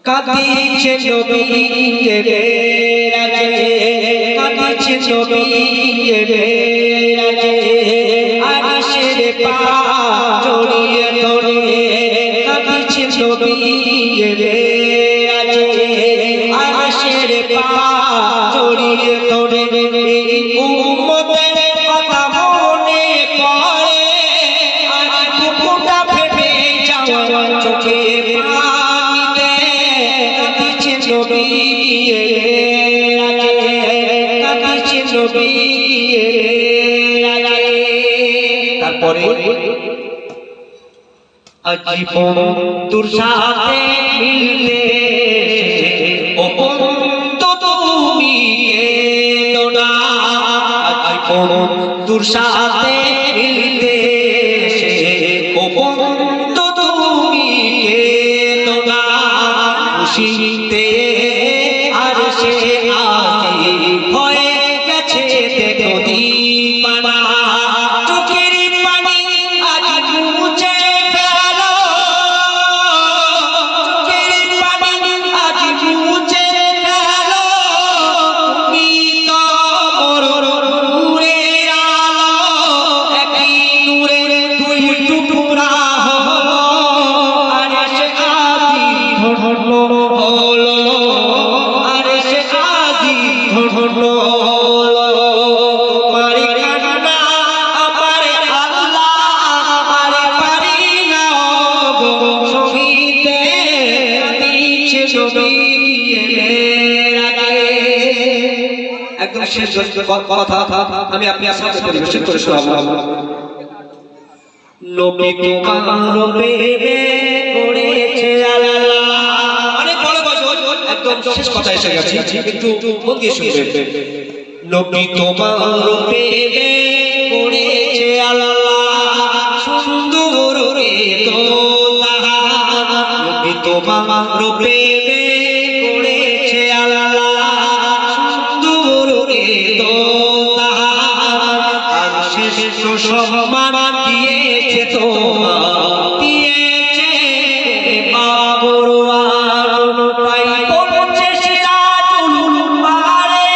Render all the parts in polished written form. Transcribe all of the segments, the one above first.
কাঁদিছে নবী রাজে, কাঁদিছে নবী রাজে, আরশের পাক জড়িয়ে ধরে কাঁদিছে নবী রাজে, আরশের পাক জড়িয়ে ধরে উম্মতের কথা মনে পড়ে আর বুকটা ফেটে যাওয়া চোখে তারপরে আজীবন তোর সাথে মিলতে ও বন্ধু তুমি কেঁদো না, আজীবন তোর সাথে মিলতে ও বন্ধু তুমি কেঁদো না, খুশিতে আর সে আজি হয়ে গেছে নদীপানা, চোখের পানি আজ মুছে ফেলো, চোখের পানি আজ মুছে ফেলো, তুমি তো নূরের আলো, একই নূরের দুই টুকরা হলো, আর সে আজি ধরলো হলো, আর সে আজি ধরলো একদম শেষ কথা আমি আপনার সাথে পরিবেশন করে শোনাবো। নবী তোমার প্রেমে পড়েছে আল্লাহ, অনেক বড় গজল, একদম শেষ কথা এসে গেছে, একটু মন দিয়ে শুনবেন। নবী তোমার প্রেমে পড়েছে আল্লাহ, সুন্দর রে তোহা, নবী তোমার প্রেমে পড়েছে আল্লাহ, সুন্দর রে তোহা, আর শেষ সম্মান দিয়েছে তোমার, দিয়েছে বাবরওয়ান, তাই পড়ছে সিরাজুল মারে,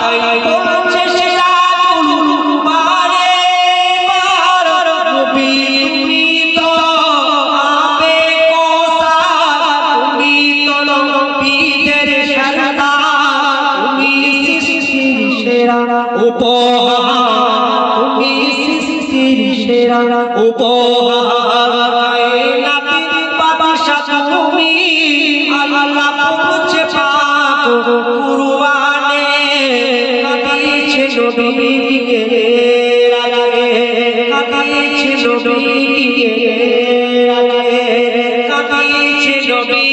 তাই পড়ছে সিরাজুল মারে, নবী তুমি তো আবে কোসার, তুমি তো নবীদের সরদার, তুমি সৃষ্টির সেরা উপহার, তুমি সৃষ্টির সেরা উপহার, কায়নাতের বাদশা তুমি, আল্লাহ পৌঁছে পাক কুরবানে, কাঁদিছে নবী রাজে, কাঁদিছে নবী রাজে, কাঁদিছে নবী